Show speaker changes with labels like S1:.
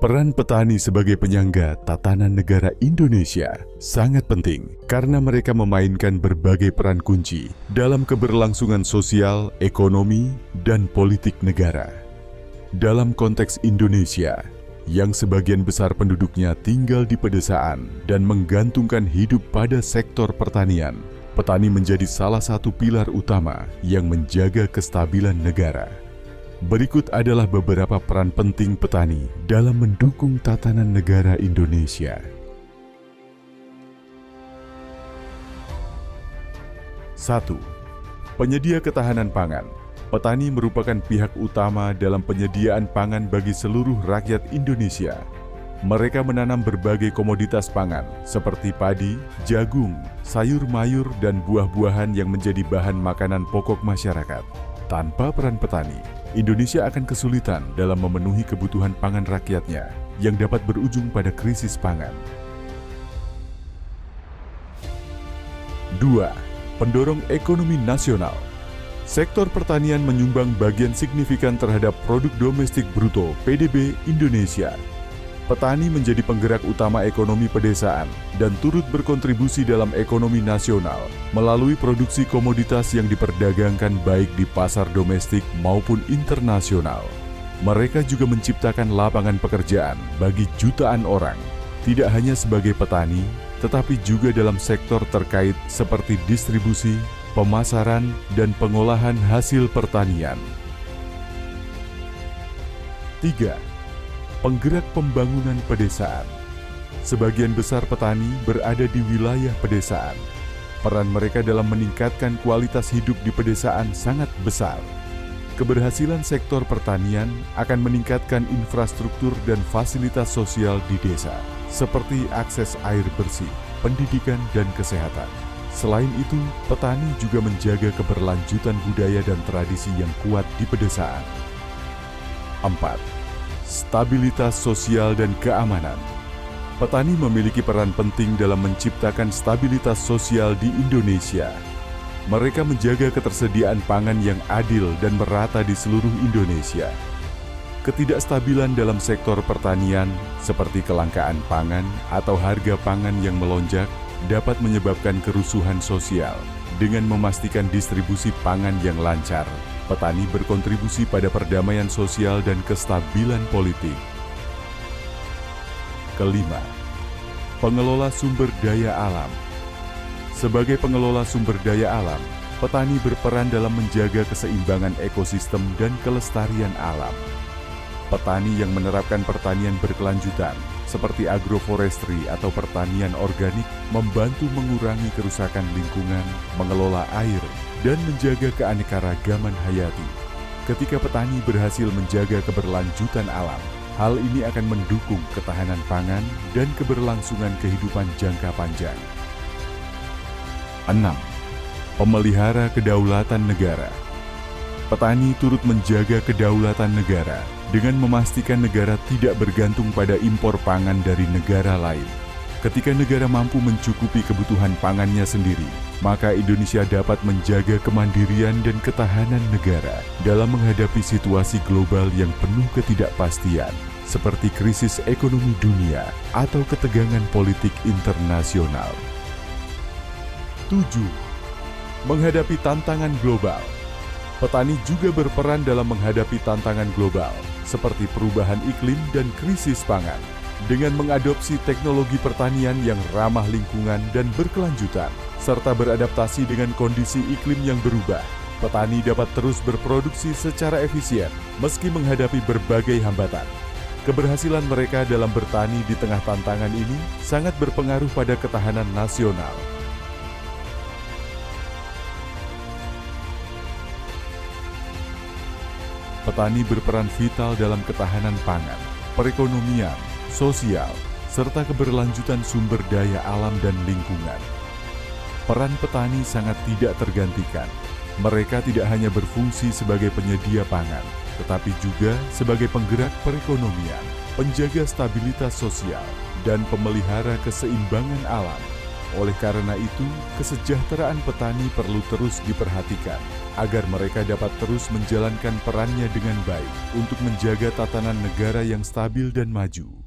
S1: Peran petani sebagai penyangga tatanan negara Indonesia sangat penting karena mereka memainkan berbagai peran kunci dalam keberlangsungan sosial, ekonomi, dan politik negara. Dalam konteks Indonesia, yang sebagian besar penduduknya tinggal di pedesaan dan menggantungkan hidup pada sektor pertanian, petani menjadi salah satu pilar utama yang menjaga kestabilan negara. Berikut adalah beberapa peran penting petani dalam mendukung tatanan negara Indonesia. 1. Penyedia ketahanan pangan. Petani merupakan pihak utama dalam penyediaan pangan bagi seluruh rakyat Indonesia. Mereka menanam berbagai komoditas pangan seperti padi, jagung, sayur mayur, dan buah-buahan yang menjadi bahan makanan pokok masyarakat. Tanpa peran petani, Indonesia akan kesulitan dalam memenuhi kebutuhan pangan rakyatnya yang dapat berujung pada krisis pangan. 2. Pendorong ekonomi nasional. Sektor pertanian menyumbang bagian signifikan terhadap produk domestik bruto (PDB) Indonesia. Petani menjadi penggerak utama ekonomi pedesaan dan turut berkontribusi dalam ekonomi nasional melalui produksi komoditas yang diperdagangkan baik di pasar domestik maupun internasional. Mereka juga menciptakan lapangan pekerjaan bagi jutaan orang, tidak hanya sebagai petani, tetapi juga dalam sektor terkait seperti distribusi, pemasaran, dan pengolahan hasil pertanian. 3. Penggerak pembangunan pedesaan. Sebagian besar petani berada di wilayah pedesaan. Peran mereka dalam meningkatkan kualitas hidup di pedesaan sangat besar. Keberhasilan sektor pertanian akan meningkatkan infrastruktur dan fasilitas sosial di desa, seperti akses air bersih, pendidikan, dan kesehatan. Selain itu, petani juga menjaga keberlanjutan budaya dan tradisi yang kuat di pedesaan. 4. Stabilitas sosial dan keamanan. Petani memiliki peran penting dalam menciptakan stabilitas sosial di Indonesia. Mereka menjaga ketersediaan pangan yang adil dan merata di seluruh Indonesia. Ketidakstabilan dalam sektor pertanian, seperti kelangkaan pangan atau harga pangan yang melonjak, dapat menyebabkan kerusuhan sosial. Dengan memastikan distribusi pangan yang lancar, petani berkontribusi pada perdamaian sosial dan kestabilan politik. 5. Pengelola sumber daya alam. Sebagai pengelola sumber daya alam, petani berperan dalam menjaga keseimbangan ekosistem dan kelestarian alam. Petani yang menerapkan pertanian berkelanjutan, seperti agroforestry atau pertanian organik, membantu mengurangi kerusakan lingkungan, mengelola air, dan menjaga keanekaragaman hayati. Ketika petani berhasil menjaga keberlanjutan alam, hal ini akan mendukung ketahanan pangan dan keberlangsungan kehidupan jangka panjang. 6. Pemelihara kedaulatan negara. Petani turut menjaga kedaulatan negara dengan memastikan negara tidak bergantung pada impor pangan dari negara lain. Ketika negara mampu mencukupi kebutuhan pangannya sendiri, maka Indonesia dapat menjaga kemandirian dan ketahanan negara dalam menghadapi situasi global yang penuh ketidakpastian, seperti krisis ekonomi dunia atau ketegangan politik internasional. 7. Menghadapi tantangan global. Petani juga berperan dalam menghadapi tantangan global, seperti perubahan iklim dan krisis pangan. Dengan mengadopsi teknologi pertanian yang ramah lingkungan dan berkelanjutan, serta beradaptasi dengan kondisi iklim yang berubah, petani dapat terus berproduksi secara efisien, meski menghadapi berbagai hambatan. Keberhasilan mereka dalam bertani di tengah tantangan ini sangat berpengaruh pada ketahanan nasional. Petani berperan vital dalam ketahanan pangan, perekonomian, sosial, serta keberlanjutan sumber daya alam dan lingkungan. Peran petani sangat tidak tergantikan. Mereka tidak hanya berfungsi sebagai penyedia pangan, tetapi juga sebagai penggerak perekonomian, penjaga stabilitas sosial, dan pemelihara keseimbangan alam. Oleh karena itu, kesejahteraan petani perlu terus diperhatikan agar mereka dapat terus menjalankan perannya dengan baik untuk menjaga tatanan negara yang stabil dan maju.